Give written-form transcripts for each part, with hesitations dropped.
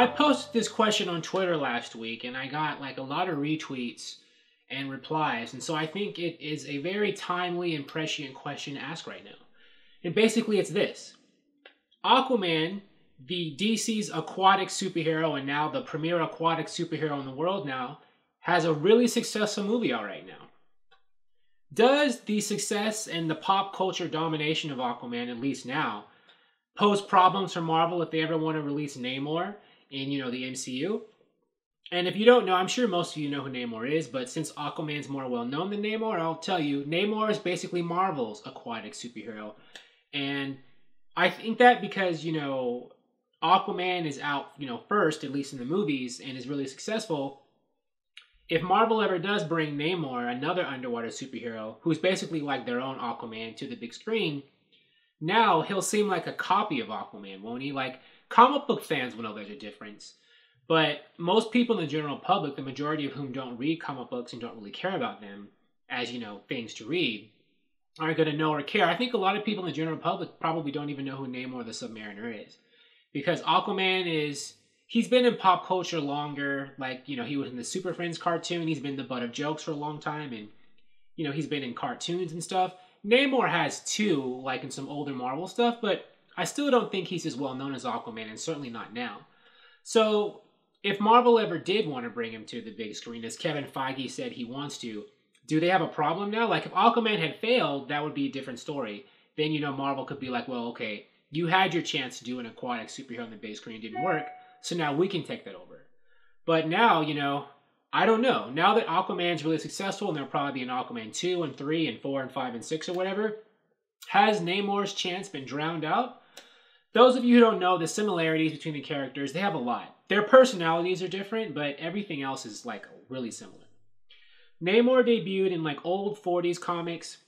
I posted this question on Twitter last week and I got like a lot of retweets and replies. And so I think it is a very timely and prescient question to ask right now. And basically it's this. Aquaman, the DC's aquatic superhero and now the premier aquatic superhero in the world now, has a really successful movie out right now. Does the success and the pop culture domination of Aquaman, at least now, pose problems for Marvel if they ever want to release Namor in, the MCU? And if you don't know, I'm sure most of you know who Namor is, but since Aquaman's more well known than Namor, I'll tell you, Namor is basically Marvel's aquatic superhero. And I think that because, Aquaman is out, first, at least in the movies, and is really successful, if Marvel ever does bring Namor, another underwater superhero, who's basically like their own Aquaman, to the big screen, now he'll seem like a copy of Aquaman, won't he? Like, comic book fans will know there's a difference. But most people in the general public, the majority of whom don't read comic books and don't really care about them as, things to read, aren't going to know or care. I think a lot of people in the general public probably don't even know who Namor the Submariner is. Because Aquaman he's been in pop culture longer. Like, he was in the Super Friends cartoon. He's been the butt of jokes for a long time. And, he's been in cartoons and stuff. Namor has too, like in some older Marvel stuff. But I still don't think he's as well known as Aquaman. And certainly not now. So if Marvel ever did want to bring him to the big screen, as Kevin Feige said he wants to, do they have a problem now? Like, if Aquaman had failed, that would be a different story. Then, Marvel could be like, well, okay, you had your chance to do an aquatic superhero on the big screen. It didn't work. So now we can take that over. But now, I don't know. Now that Aquaman's really successful, and there'll probably be an Aquaman 2 and 3 and 4 and 5 and 6 or whatever, has Namor's chance been drowned out? Those of you who don't know the similarities between the characters, they have a lot. Their personalities are different, but everything else is like really similar. Namor debuted in like old 40s comics,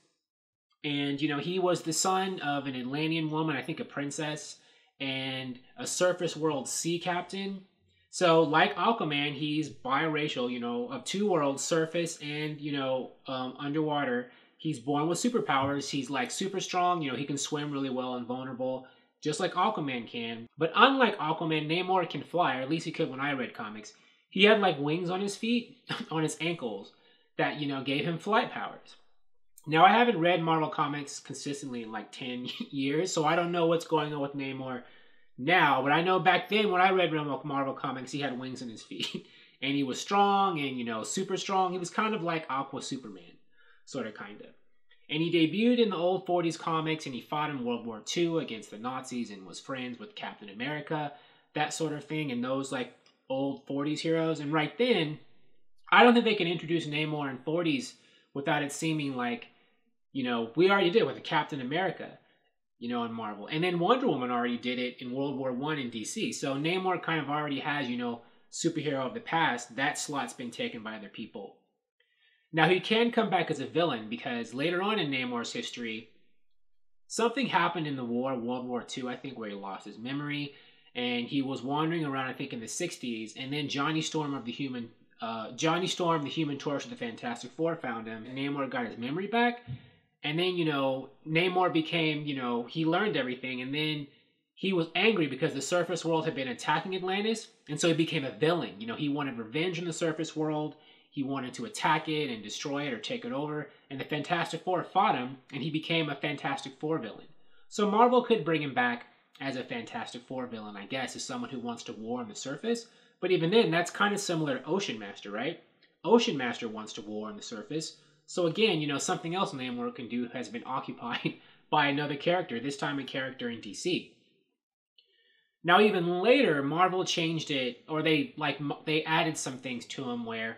and he was the son of an Atlantean woman, I think a princess, and a surface world sea captain. So like Aquaman, he's biracial, of two worlds, surface and, underwater. He's born with superpowers. He's like super strong, he can swim really well and vulnerable, just like Aquaman can. But unlike Aquaman, Namor can fly, or at least he could when I read comics. He had like wings on his feet, on his ankles, that, gave him flight powers. Now, I haven't read Marvel Comics consistently in like 10 years, so I don't know what's going on with Namor now. But I know back then when I read Marvel Comics, he had wings on his feet. And he was strong and, super strong. He was kind of like Aqua Superman, sort of, kind of. And he debuted in the old 40s comics, and he fought in World War II against the Nazis and was friends with Captain America, that sort of thing, and those like old 40s heroes. And right then, I don't think they can introduce Namor in 40s without it seeming like, we already did it with the Captain America, in Marvel. And then Wonder Woman already did it in World War I in DC. So Namor kind of already has, superhero of the past. That slot's been taken by other people. Now, he can come back as a villain because later on in Namor's history, something happened in the war, World War II, I think, where he lost his memory. And he was wandering around, I think, in the 60s. And then Johnny Storm, the Human Torch of the Fantastic Four, found him. And Namor got his memory back. And then, Namor became, he learned everything. And then he was angry because the surface world had been attacking Atlantis. And so he became a villain. He wanted revenge on the surface world. He wanted to attack it and destroy it or take it over. And the Fantastic Four fought him. And he became a Fantastic Four villain. So Marvel could bring him back as a Fantastic Four villain, I guess, as someone who wants to war on the surface. But even then, that's kind of similar to Ocean Master, right? Ocean Master wants to war on the surface. So again, something else Namor can do has been occupied by another character, this time a character in DC. Now, even later, Marvel changed it, or they added some things to him where,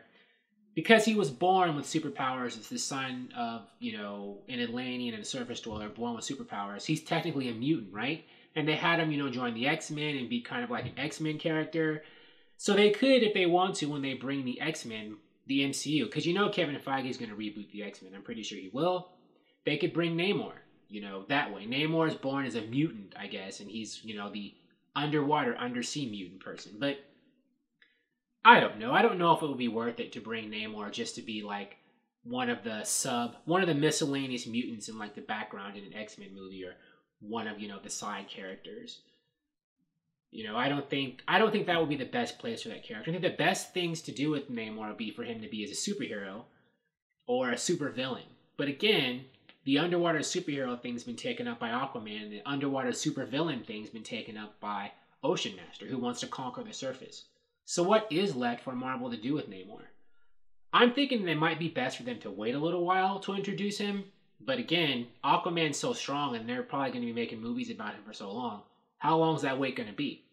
because he was born with superpowers as the son of, an Atlantean and a surface dweller born with superpowers, he's technically a mutant, right? And they had him, join the X-Men and be kind of like an X-Men character. So they could, if they want to, when they bring the X-Men, the MCU, because Kevin Feige is going to reboot the X-Men. I'm pretty sure he will. They could bring Namor, that way. Namor is born as a mutant, I guess, and he's, the underwater, undersea mutant person. But I don't know. I don't know if it would be worth it to bring Namor just to be like one of the miscellaneous mutants in like the background in an X-Men movie, or one of, the side characters. I don't think that would be the best place for that character. I think the best things to do with Namor would be for him to be as a superhero or a supervillain. But again, the underwater superhero thing's been taken up by Aquaman, and the underwater supervillain thing's been taken up by Ocean Master, who wants to conquer the surface. So what is left for Marvel to do with Namor? I'm thinking it might be best for them to wait a little while to introduce him. But again, Aquaman's so strong, and they're probably going to be making movies about him for so long. How long is that wait going to be?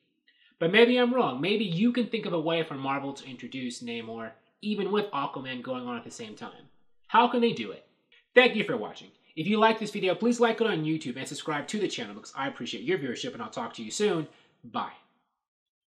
But maybe I'm wrong. Maybe you can think of a way for Marvel to introduce Namor, even with Aquaman going on at the same time. How can they do it? Thank you for watching. If you like this video, please like it on YouTube and subscribe to the channel because I appreciate your viewership, and I'll talk to you soon. Bye.